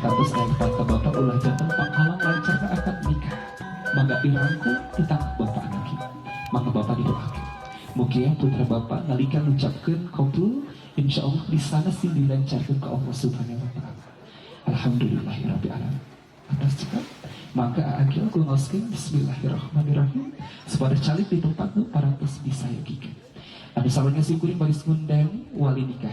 katus naik kata bapak ulah jantan panghalang lancar akad nikah mangga irangku ditangkap bapak lagi mangga bapak didoakan mugia putra bapak nalikan ucapkan qabul insyaallah di sana sih dilancarkan ke Allah Subhanahu wa taala. Alhamdulillahirabbil atas cepat maka agil gue ngoskeun bismillahirrahmanirrahim sepada calik di tempat nu parantos bisa yakikan ada salahnya sih kuring baris ngundang wali nikah.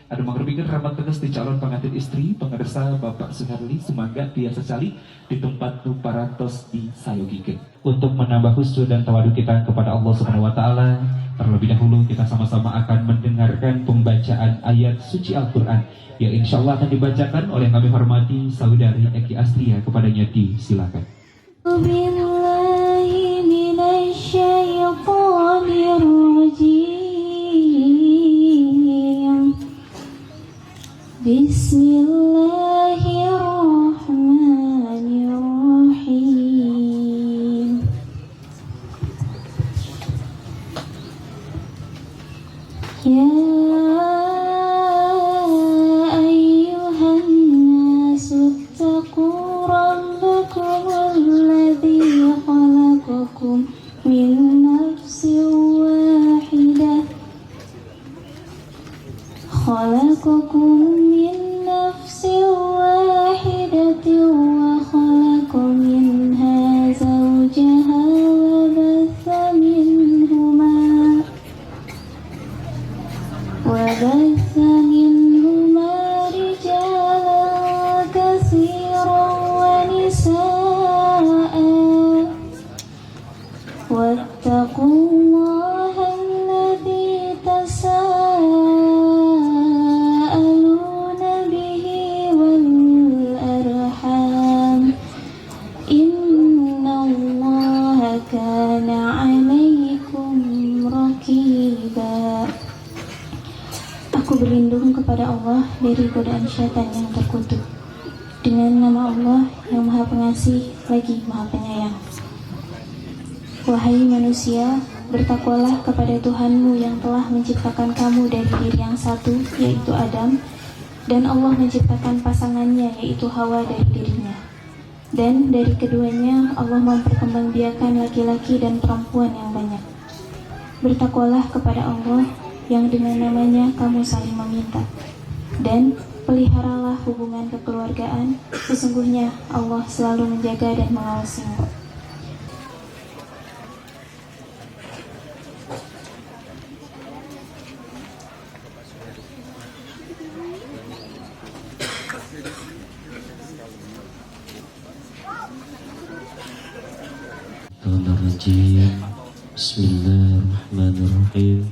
Ada mengerbingkan rapat tegas di calon pengantin istri pengersa Bapak Suharli Sumangga biasa cali di tempat nu parantos di sayogikeun. Untuk menambah khusyuk dan tawadu kita kepada Allah Subhanahu wa taala, terlebih dahulu kita sama-sama akan mendengarkan pembacaan ayat suci Al-Qur'an yang insyaallah akan dibacakan oleh kami hormati saudari Eki Astria. Kepadanya disilakan. Billahi minasyaitonir rajim. Bismillahirrahmanirrahim. Ya ayyuhan nasu taqu rabbakum alladzi khalaqakum min nafsin wahidah khalaqakum وخلق منها زوجها وبث منهما رجالا كثيرا ونساء واتقوا الله الذي تساءلون به والأرحام إن الله كان عليكم رقيبا. Aku berlindung kepada Allah dari godaan syaitan yang terkutuk. Dengan nama Allah yang Maha Pengasih lagi Maha Penyayang. Wahai manusia, bertakwalah kepada Tuhanmu yang telah menciptakan kamu dari diri yang satu, yaitu Adam, dan Allah menciptakan pasangannya, yaitu Hawa dari dirinya. Dan dari keduanya Allah memperkembangbiakan laki-laki dan perempuan yang banyak. Bertakwalah kepada Allah yang dengan namanya kamu saling meminta, dan peliharalah hubungan kekeluargaan. Sesungguhnya Allah selalu menjaga dan mengawasimu. Bismillahirrahmanirrahim.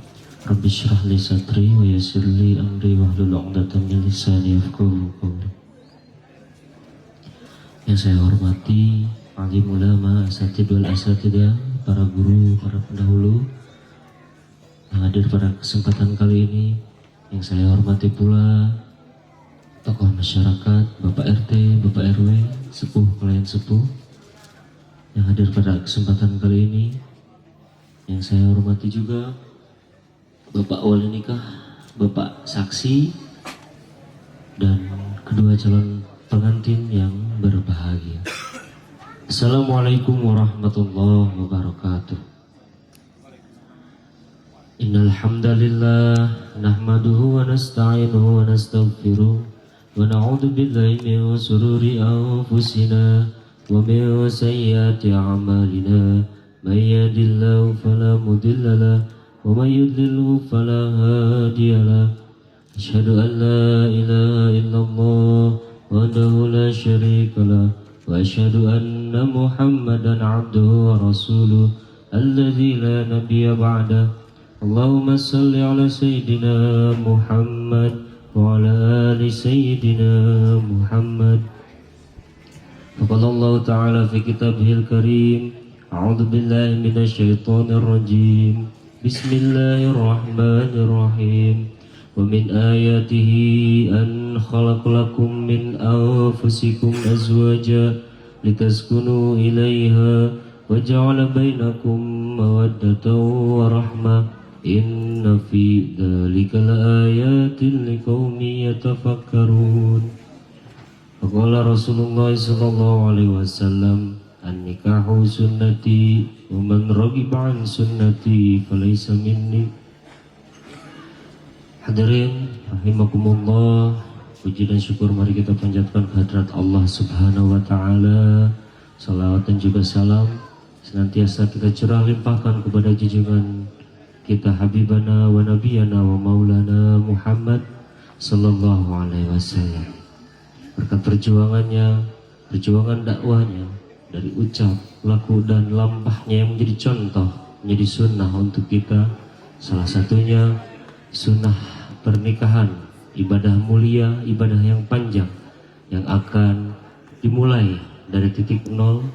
Rabbi shrah li sadri wa yassir li amri wahlul 'uqdatam min lisani yafqahu qawli. Yang saya hormati alim ulama, asatid wal asatidah, para guru, para pendahulu yang hadir pada kesempatan kali ini, yang saya hormati pula tokoh masyarakat, Bapak RT, Bapak RW, sepuh, klien sepuh yang hadir pada kesempatan kali ini, yang saya hormati juga Bapak wali nikah, Bapak saksi, dan kedua calon pengantin yang berbahagia. Assalamualaikum warahmatullahi wabarakatuh. Innal hamdalillah nahmaduhu wa nasta'inuhu wa nastaghfiruh wa na'udzu billahi min shururi anfusina wa min sayyiati a'malina may yahdihillahu fala mudilla lahu wa may yudlilhu fala hadiya lahu. Asyhadu an la ilaha illallah wahdahu la syarika lahu wa asyhadu anna Muhammadan 'abduhu wa rasuluh alladzi la nabiyya ba'dahu. Allahumma salli ala sayyidina Muhammad wa ala ali sayyidina Muhammad. Faqala Allah ta'ala fi kitabihil karim, a'udzu billahi minasyaitonir rajim. Bismillahirrahmanirrahim. Wa min ayatihi an khalaqalakum min anfusikum azwaja litaskunu ilaiha wa ja'ala bainakum mawaddatan wa rahmah. Inna fi dzalika laayatin liqaumin yatafakkarun. Faqala Rasulullah sallallahu alaihi wasallam, an-nikahu sunnati wa man raghiba an sunnati falaysa minni. Hadirin rahimakumullah, puji dan syukur mari kita panjatkan kehadirat Allah Subhanahu wa taala. Salawat dan juga salam senantiasa kita curah limpahkan kepada junjungan kita Habibana wa Nabiyana wa Maulana Muhammad sallallahu alaihi wasallam. Berkat perjuangannya, perjuangan dakwahnya, dari ucap, laku dan lampahnya yang menjadi contoh, menjadi sunnah untuk kita. Salah satunya sunnah pernikahan, ibadah mulia, ibadah yang panjang yang akan dimulai dari titik nol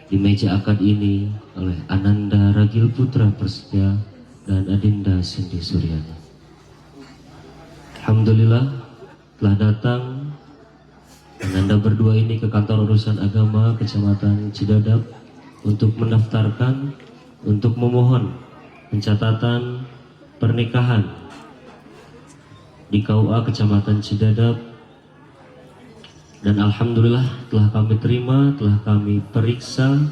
di meja akad ini oleh Ananda Ragil Putra Prasetya dan Adinda Cindy Suryani. Alhamdulillah telah datang Ananda berdua ini ke kantor urusan agama Kecamatan Cidadap untuk mendaftarkan, untuk memohon pencatatan pernikahan di KUA Kecamatan Cidadap. Dan alhamdulillah telah kami terima, telah kami periksa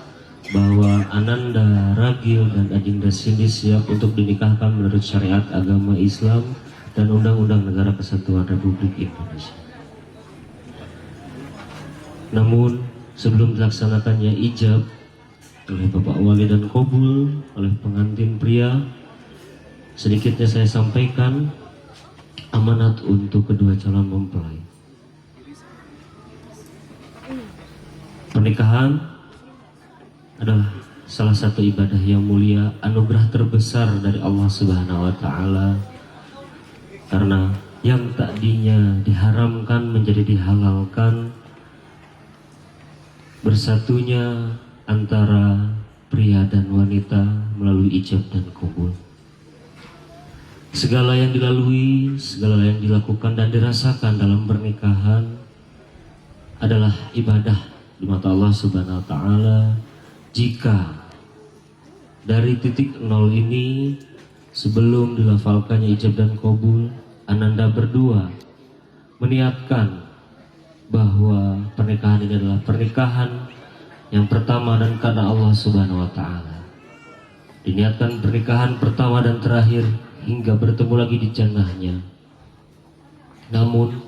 bahwa Ananda Ragil dan Adinda Cindy siap untuk dinikahkan menurut syariat agama Islam dan Undang-Undang Negara Kesatuan Republik Indonesia. Namun sebelum dilaksanakannya ijab oleh Bapak Wali dan Qabul oleh pengantin pria, sedikitnya saya sampaikan amanat untuk kedua calon mempelai. Pernikahan adalah salah satu ibadah yang mulia, anugerah terbesar dari Allah Subhanahu wa taala. Karena yang tadinya diharamkan menjadi dihalalkan, bersatunya antara pria dan wanita melalui ijab dan qabul. Segala yang dilalui, segala yang dilakukan dan dirasakan dalam pernikahan adalah ibadah di mata Allah Subhanahu wa taala. Jika dari titik nol ini, sebelum dilafalkannya ijab dan qabul, Ananda berdua meniatkan bahwa pernikahan ini adalah pernikahan yang pertama dan karena Allah Subhanahu wa taala. Diniatkan pernikahan pertama dan terakhir hingga bertemu lagi di jannahnya. Namun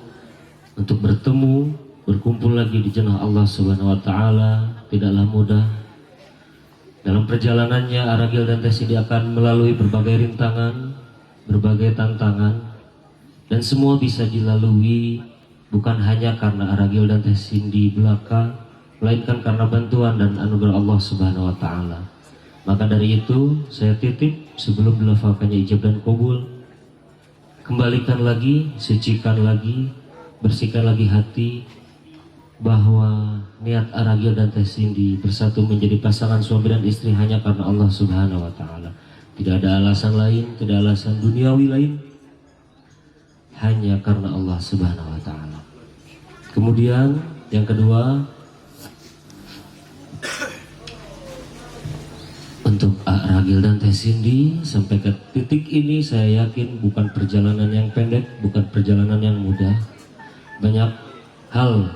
untuk bertemu, berkumpul lagi di jannah Allah Subhanahu wa taala tidaklah mudah. Dalam perjalanannya Aragil dan Teh Cindy akan melalui berbagai rintangan, berbagai tantangan, dan semua bisa dilalui bukan hanya karena Aragil dan Teh Cindy belaka, melainkan karena bantuan dan anugerah Allah Subhanahu wa taala. Maka dari itu saya titip sebelum dilafalkannya ijab dan qabul, kembalikan lagi, sucikan lagi, bersihkan lagi hati bahwa niat Aragil dan Teh Cindy bersatu menjadi pasangan suami dan istri hanya karena Allah Subhanahu wa Ta'ala. Tidak ada alasan lain, tidak ada alasan duniawi lain, hanya karena Allah Subhanahu wa Ta'ala. Kemudian yang kedua, untuk Aragil dan Teh Cindy sampai ke titik ini saya yakin bukan perjalanan yang pendek, bukan perjalanan yang mudah. Banyak hal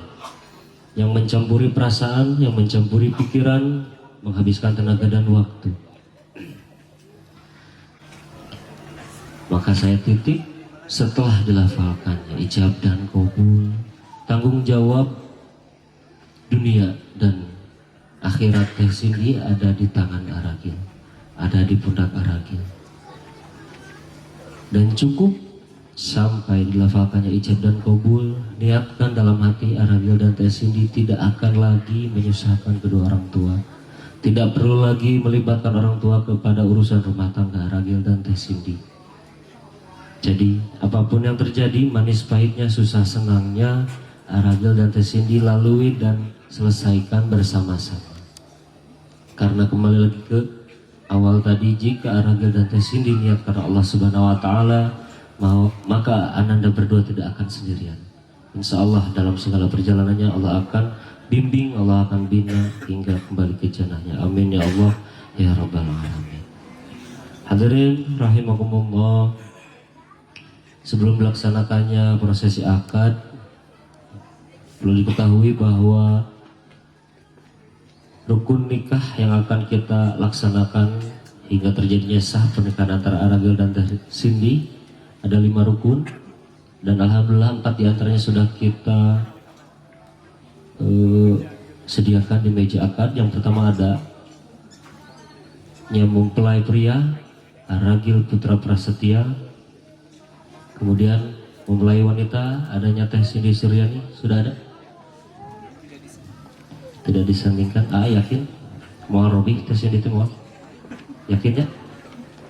yang mencampuri perasaan, yang mencampuri pikiran, menghabiskan tenaga dan waktu. Maka saya titik setelah dilafalkannya ijab dan qabul, tanggung jawab dunia dan akhirat Teh Cindy ada di tangan Aragil, ada di pundak Aragil. Dan cukup sampai dilafalkannya ijab dan qabul, niatkan dalam hati Aragil dan Teh Cindy tidak akan lagi menyusahkan kedua orang tua, tidak perlu lagi melibatkan orang tua kepada urusan rumah tangga Aragil dan Teh Cindy. Jadi apapun yang terjadi, manis pahitnya, susah senangnya, Aragil dan Teh Cindy lalui dan selesaikan bersama-sama. Karena kembali lagi ke awal tadi, jika Aragil dan Teh Cindy niat karena Allah Subhanahu wa Ta'ala, maka ananda berdua tidak akan sendirian. Insya Allah dalam segala perjalanannya Allah akan bimbing, Allah akan bina hingga kembali ke jannahnya. Amin ya Allah ya Rabbal Alamin. Hadirin rahimakumullah, sebelum melaksanakannya prosesi akad, perlu diketahui bahwa rukun nikah yang akan kita laksanakan hingga terjadinya sah pernikahan antara Aragil dan Teh Cindy ada 5 rukun, dan alhamdulillah 4 diantaranya sudah kita sediakan di meja akad. Yang pertama ada mempelai pria Aragil Putra Prasetya, kemudian mempelai wanita adanya Teh Cindy Suryani. Sudah ada? Tidak disandingkan. Yakin? Mau Robi Teh Cindy itu mau? Yakin ya?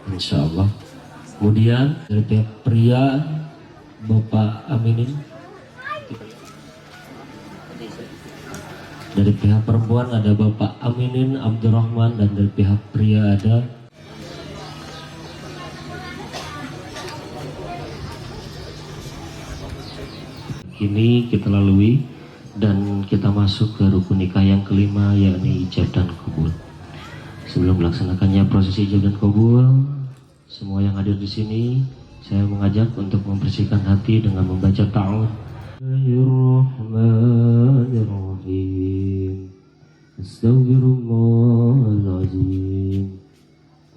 Insya Allah. Kemudian dari pihak pria Bapak Aminin, dari pihak perempuan ada Bapak Aminin Abdurrahman, dan dari pihak pria ada ini kita lalui dan kita masuk ke rukun nikah yang kelima, yakni ijab dan qabul. Sebelum melaksanakannya prosesi ijab dan qabul, semua yang hadir di sini saya mengajak untuk membersihkan hati dengan membaca ta'awudz. Bismillahirrahmanirrahim. Astaghfirullahaladzim.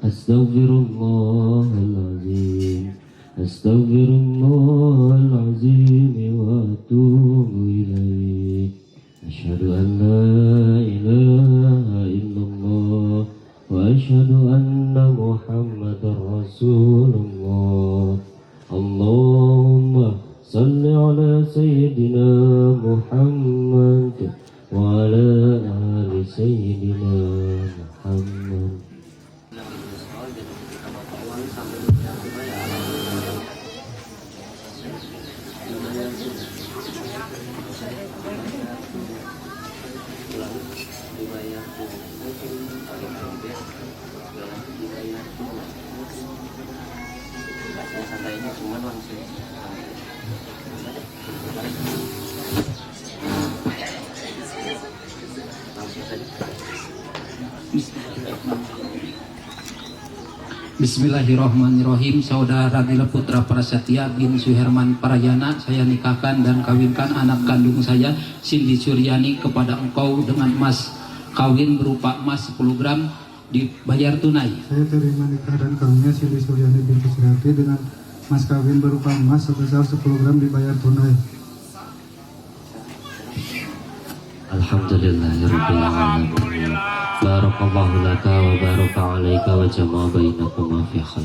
Astaghfirullahaladzim. Astaghfirullahaladzim wa atubu ilaih. Asyhadu an la ilaha illallah wa asyhadu anna Muhammadar Rasulullah. Allahumma salli ala Sayyidina Muhammad wa ala ali Sayyidina Muhammad. Bismillahirrahmanirrahim. Saudara Aragil Putra Prasetya bin Suherman Parayana, saya nikahkan dan kawinkan anak kandung saya Cindy Suryani kepada engkau dengan emas kawin berupa emas 10 gram dibayar tunai. Saya terima nikah dan kawinnya Cindy Suryani binti Suryati dengan mas kawin berupa emas sebesar 10 gram dibayar tunai. Alhamdulillahirabbil alamin. Barakallahu laka wa baraka alaika wa jama'a bainakuma fi khair.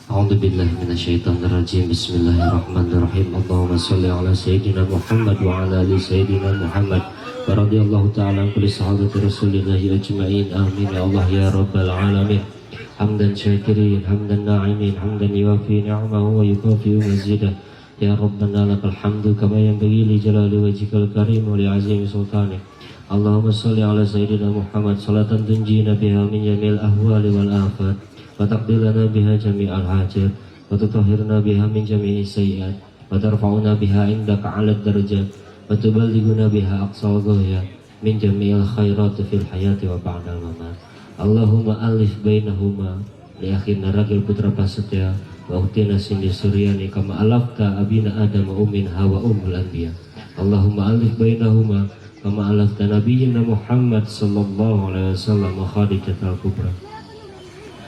A'udzu billahi minasyaitonir rajim. Bismillahirrahmanirrahim. Allahumma shalli ala sayyidina Muhammad wa ala ali sayyidina Muhammad. Wa radhiyallahu ta'ala an kulli sahabati Rasulillah ajma'in. Amin ya Allah ya rabbal alamin. Hamdan syakirin, hamdan na'imin, hamdan yuwafi ni'amahu wa yukafi mazidah. Ya Rabbana lakal hamdu kama yanbaghi li jalali wajhikal karim wa li azimi sultanik. Allahumma salli ala sayyidina Muhammad salatan tunjina biha min jamil ahwali wal afat wa taqdir lana biha jami'al hajat wa tutahhirna biha min jami'i sayyi'at wa tarfa'una biha indaka 'ala darajat wa tuballighuna biha aqsal ghaya min jami'il khairat fil hayati wa ba'dal mamat. Allahumma alif bainahuma li akhina Ragil putra Prasetya wa ukhtina Sindi Suryani kama alafta abina Adam wa ummin Hawa ummul anbiya. Allahumma alif bainahuma kama alafta nabiyyina Muhammad sallallahu alaihi wasallam wa Khadijatul Kubra.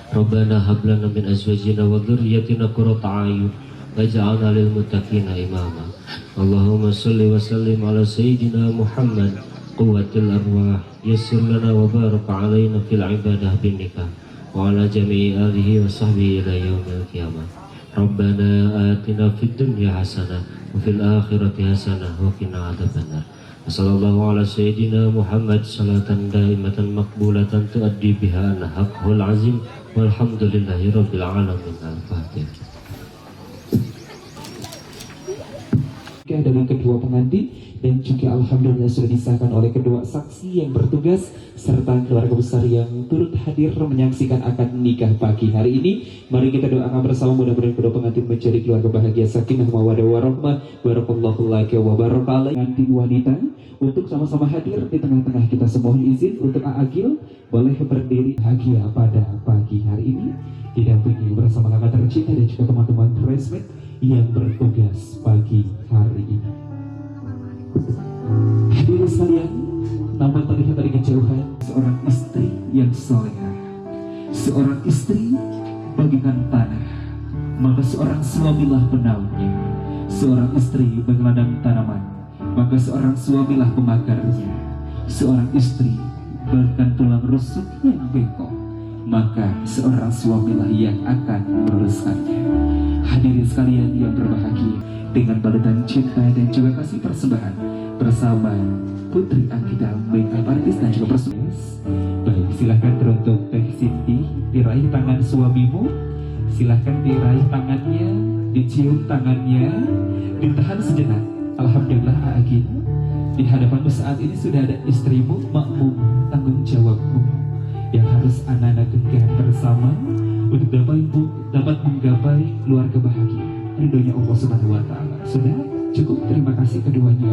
Rabbana hab lana min azwajina wa dhurriyyatina qurrata a'yun waj'alna lil muttaqina imama. Allahumma shalli wa sallim ala sayyidina Muhammad quwwatul arwah yassir lana wa barik alaina fil ibadah bin nikah wa ala jami'i alihi wa sahbihi ila yaumil qiyamah. Rabbana atina fid dunya hasanah wa fil akhirati hasanah wa qina adzabannar. Sallallahu ala sayyidina Muhammad salatan daimatan maqbulatan tuaddi biha al-haqqul azim walhamdulillahi rabbil alamin. Al-Fatihah. Dari kedua pengantin dan juga alhamdulillah sudah disahkan oleh kedua saksi yang bertugas serta keluarga besar yang turut hadir menyaksikan akad nikah pagi hari ini. Mari kita doakan bersama mudah-mudahan kedua pengantin menjadi keluarga bahagia sakinah mawaddah warahmah. Barakallahu laki wa baraka pengantin wanita untuk sama-sama hadir di tengah-tengah kita semua. Izin untuk Agil boleh berdiri bahagia pada pagi hari ini didampingi bersama kakak tercinta dan juga teman-teman bridesmaid yang bertugas pagi hari ini. Hadirin sekalian, nampak terlihat dari kejauhan seorang istri yang solehah, seorang istri bagikan tanah, maka seorang suamilah penautnya, seorang istri bagi ladang tanaman, maka seorang suamilah pemagarnya, seorang istri bagikan tulang rusuk yang bengkok, maka seorang suamilah yang akan meluruskannya. Hadirin sekalian yang berbahagia, dengan balutan cinta dan juga kasih persembahan bersama Putri Akida, makeup artis dan juga persembahan. Baik, silahkan teruntuk Teh Cindy, diraih tangan suamimu, silahkan diraih tangannya, dicium tangannya, ditahan sejenak. Alhamdulillah Agil, di hadapanmu saat ini sudah ada istrimu, makmum, tanggung jawabmu yang harus anak-anak genggam bersama untuk dapat menggapai keluarga bahagia ridhonya Allah Subhanahu wa Ta'ala. Sudah cukup, terima kasih keduanya.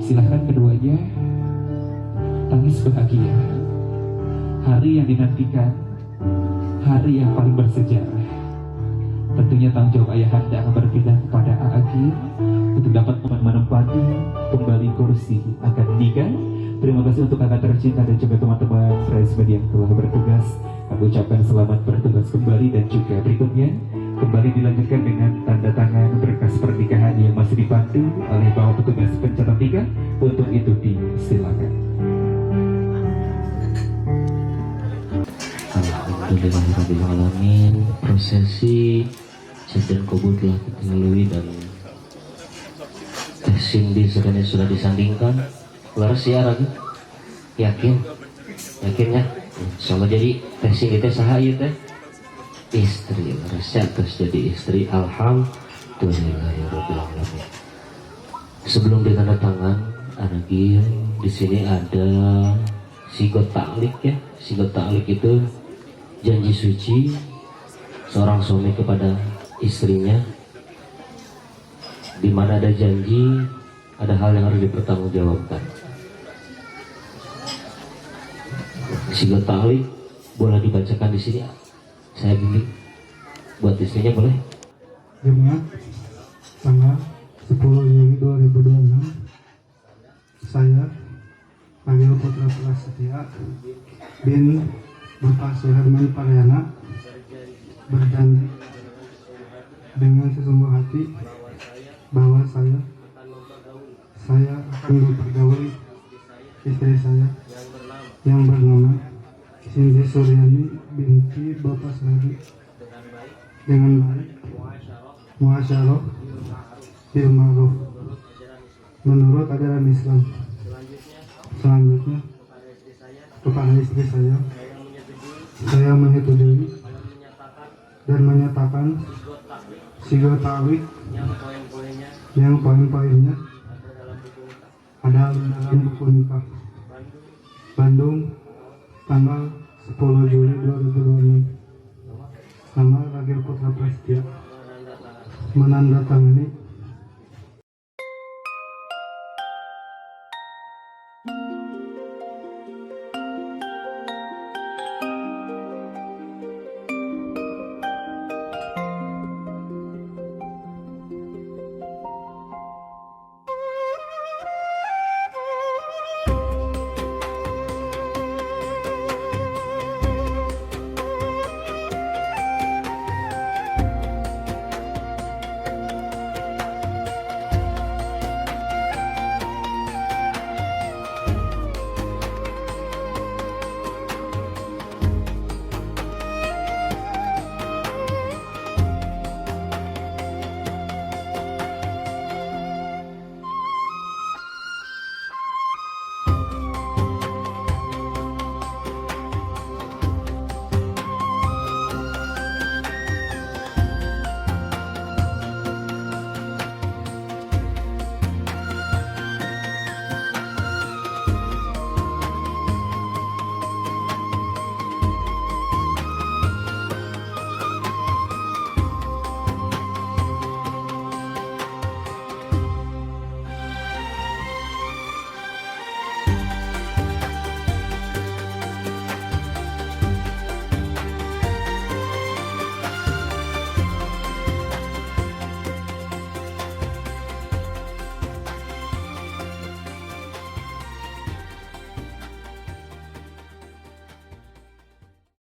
Silahkan keduanya tangis bahagia. Hari yang dinantikan, hari yang paling bersejarah. Tentunya tanggung jawab ayahanda akan berpindah kepada Agil untuk dapat menempati kembali kursi akad nikah. Terima kasih untuk kakak tercinta dan juga teman-teman bridesmaid yang telah bertugas. Kami ucapkan selamat bertugas kembali dan juga berikutnya kembali dilanjutkan dengan tanda tangan berkas pernikahan yang masih dipandu oleh Bapak petugas pencatat nikah. Untuk itu disilakan. Alhamdulillahirrahmanirrahim. Prosesi Jajan Kubur telah kita lalui dan Teh Cindy sudah disandingkan. Laras ya lagi, yakinnya, sama jadi Teh Cindy teh saha ieu teh istri, laras terus jadi istri. Alhamdulillahirabbil alamin. Sebelum ditanda tangan, Agil di sini ada sigot ta'liq ya. Sigot ta'liq itu janji suci seorang suami kepada istrinya, di mana ada janji, ada hal yang harus dipertanggungjawabkan. Sigot ta'liq boleh dibacakan di sini. Saya bimbing buat istrinya, boleh? Jumat tanggal 10 Juli 2026, saya Ragil Putra Prasetya bin Bapak Suherman Parayana berjanji dengan sesungguh hati bahwa saya akan mempergauli istri saya yang bernama Sindi Suryani binti Bapak Suherman dengan baik, muasyarah bil ma'ruf, menurut ajaran Islam. Selanjutnya kepada istri saya menyetujui dan menyatakan sigot ta'liq yang poin-poinnya ada dalam buku nikah. Bandung, tanggal 10 Juli 2026. Nama Ragil Putra Prasetya. Menandatangani